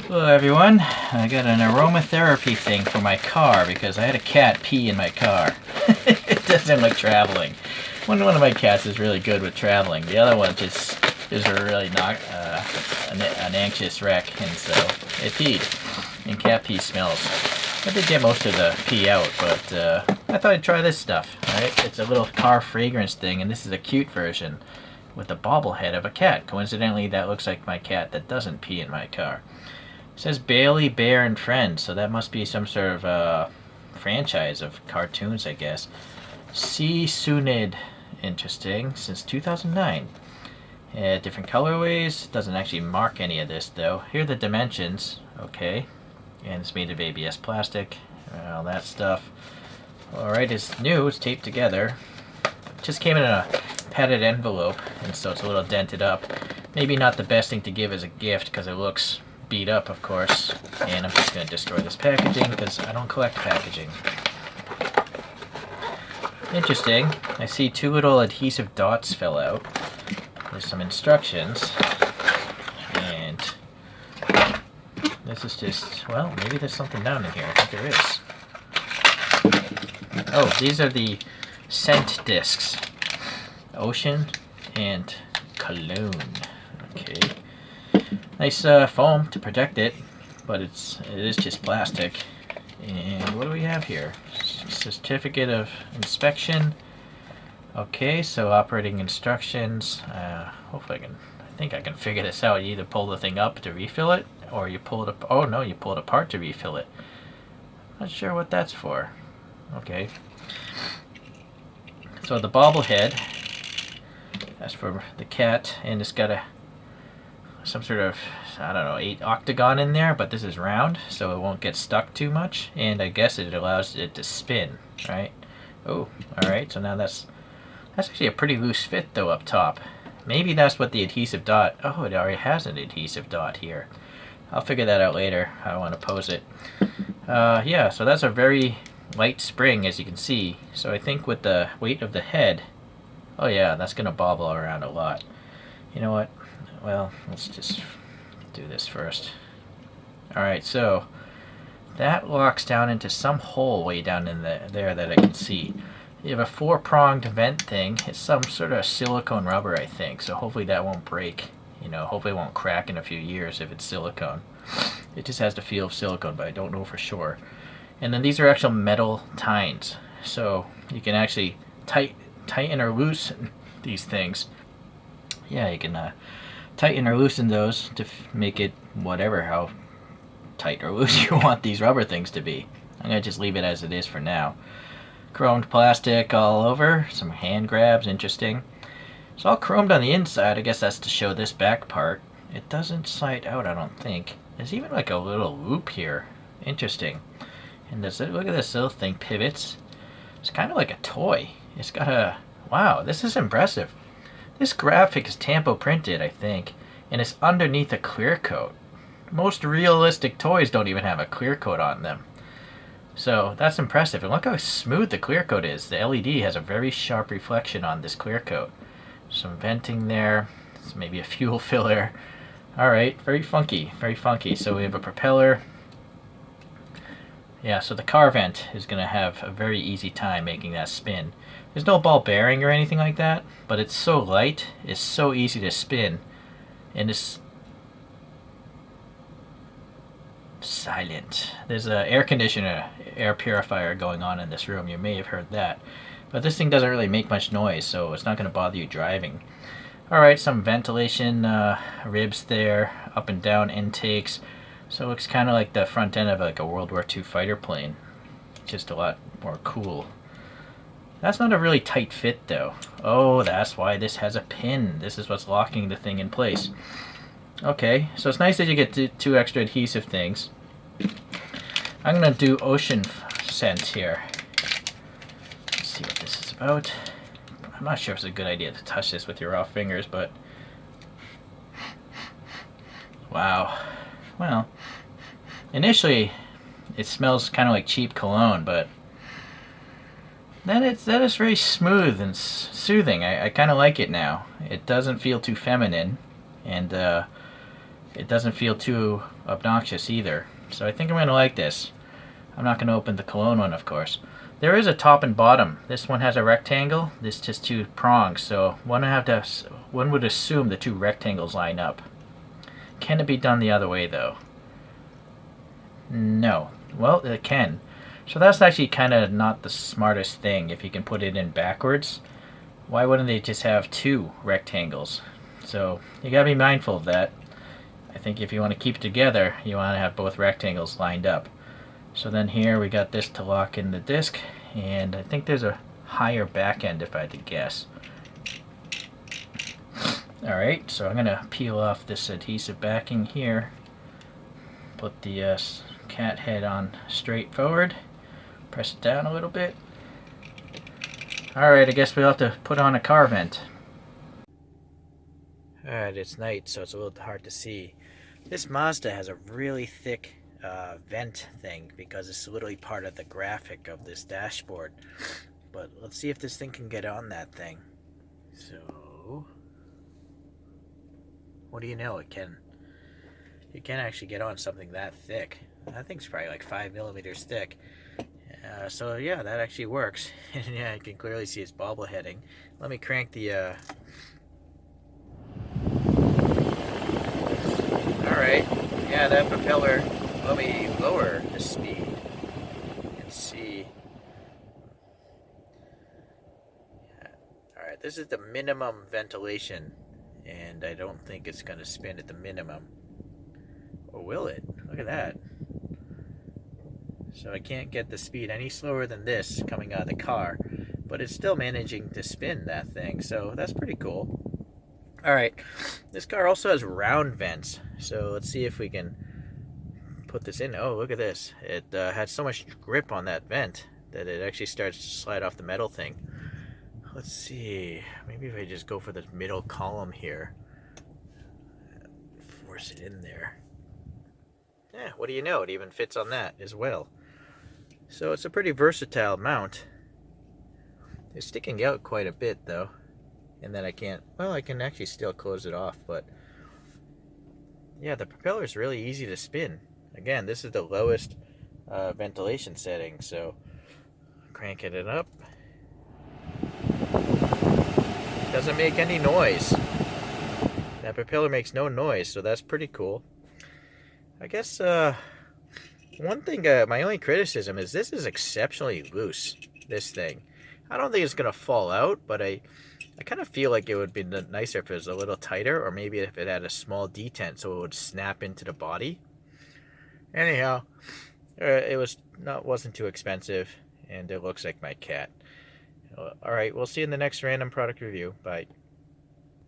Hello everyone, I got an aromatherapy thing for my car because I had a cat pee in my car. It doesn't like traveling. One of my cats is really good with traveling. The other one just is really not an anxious wreck, and so it peed. And cat pee smells. I did get most of the pee out, but I thought I'd try this stuff. Alright, it's a little car fragrance thing, and this is a cute version with a bobblehead of a cat. Coincidentally, that looks like my cat that doesn't pee in my car. It says Bailey, Bear, and Friends, so that must be some sort of franchise of cartoons, I guess. Sunid, interesting, since 2009. Different colorways, doesn't actually mark any of this though. Here are the dimensions, okay, and it's made of ABS plastic, all that stuff. Alright, it's new, it's taped together. Just came in a padded envelope, and so it's a little dented up. Maybe not the best thing to give as a gift because it looks beat up, of course, and I'm just going to destroy this packaging because I don't collect packaging. Interesting. I see two little adhesive dots fell out. There's some instructions, and this is just, well, maybe there's something down in here. I think there is. Oh, these are the scent discs. Ocean and Cologne. Okay. Nice foam to protect it, but it is just plastic. And what do we have here? Certificate of inspection. Okay, so operating instructions. Hopefully I think I can figure this out. You either pull the thing up to refill it, or you pull it up. Oh no, you pull it apart to refill it. Not sure what that's for. Okay. So the bobblehead, that's for the cat, and it's got some sort of, I don't know, 8 octagon in there, but this is round, so it won't get stuck too much, and I guess it allows it to spin, right? Oh, alright, so now that's actually a pretty loose fit though up top. Maybe that's what the adhesive dot, oh, it already has an adhesive dot here. I'll figure that out later, how I want to pose it. Yeah, so that's a very light spring, as you can see, so I think with the weight of the head, oh yeah, that's going to bobble around a lot. You know what? Well, let's just do this first. Alright, so that locks down into some hole way down in there that I can see. You have a 4-pronged vent thing. It's some sort of silicone rubber, I think, so hopefully that won't break. You know, hopefully it won't crack in a few years if it's silicone. It just has the feel of silicone, but I don't know for sure. And then these are actual metal tines, so you can actually tighten or loosen these things. Yeah, you can tighten or loosen those to make it whatever, how tight or loose you want these rubber things to be. I'm going to just leave it as it is for now. Chromed plastic all over, some hand grabs, interesting. It's all chromed on the inside. I guess that's to show this back part. It doesn't slide out, I don't think. There's even like a little loop here. Interesting. And look at this little thing, pivots. It's kind of like a toy. It's got a, wow, this is impressive. This graphic is tampo printed, I think, and it's underneath a clear coat. Most realistic toys don't even have a clear coat on them. So that's impressive. And look how smooth the clear coat is. The LED has a very sharp reflection on this clear coat. Some venting there. It's maybe a fuel filler. Alright, very funky, very funky. So we have a propeller. Yeah, so the car vent is going to have a very easy time making that spin. There's no ball bearing or anything like that, but it's so light, it's so easy to spin, and it's silent. There's an air conditioner, air purifier going on in this room. You may have heard that. But this thing doesn't really make much noise, so it's not going to bother you driving. Alright, some ventilation ribs there, up and down intakes. So it looks kind of like the front end of like a World War II fighter plane. Just a lot more cool. That's not a really tight fit though. Oh, that's why this has a pin. This is what's locking the thing in place. Okay, so it's nice that you get two extra adhesive things. I'm going to do ocean scent here. Let's see what this is about. I'm not sure if it's a good idea to touch this with your raw fingers, but wow. Well, initially it smells kind of like cheap cologne, but that is very smooth and soothing. I kind of like it now. It doesn't feel too feminine, and it doesn't feel too obnoxious either. So I think I'm going to like this. I'm not going to open the cologne one, of course. There is a top and bottom. This one has a rectangle. This just 2 prongs. So one would assume the 2 rectangles line up. Can it be done the other way though? No. Well, it can. So that's actually kind of not the smartest thing if you can put it in backwards. Why wouldn't they just have 2 rectangles? So you gotta be mindful of that. I think if you want to keep it together, you want to have both rectangles lined up. So then here we got this to lock in the disc, and I think there's a higher back end if I had to guess. Alright, so I'm going to peel off this adhesive backing here, put the cat head on straight forward, press it down a little bit. Alright, I guess we'll have to put on a car vent. Alright, it's night, so it's a little hard to see. This Mazda has a really thick vent thing because it's literally part of the graphic of this dashboard. But let's see if this thing can get on that thing. So, what do you know? It can actually get on something that thick. That thing's probably like 5 millimeters thick. So yeah, that actually works. And yeah, you can clearly see it's bobbleheading. Let me crank the Alright, yeah, that propeller. Let me lower the speed and see. Alright, this is the minimum ventilation, and I don't think it's going to spin at the minimum. Or will it? Look at that. So I can't get the speed any slower than this coming out of the car, but it's still managing to spin that thing, so that's pretty cool. Alright, this car also has round vents, so let's see if we can put this in. Oh, look at this. It had so much grip on that vent that it actually starts to slide off the metal thing. Let's see. Maybe if I just go for the middle column here. Force it in there. Yeah, what do you know? It even fits on that as well. So it's a pretty versatile mount. It's sticking out quite a bit though. And then I can actually still close it off, but yeah, the propeller is really easy to spin. Again, this is the lowest ventilation setting, so cranking it up. Doesn't make any noise. That propeller makes no noise, so that's pretty cool. I guess one thing, my only criticism is this is exceptionally loose, this thing. I don't think it's going to fall out, but I kind of feel like it would be nicer if it was a little tighter, or maybe if it had a small detent so it would snap into the body. Anyhow, it wasn't too expensive, and it looks like my cat. Alright, we'll see you in the next random product review. Bye.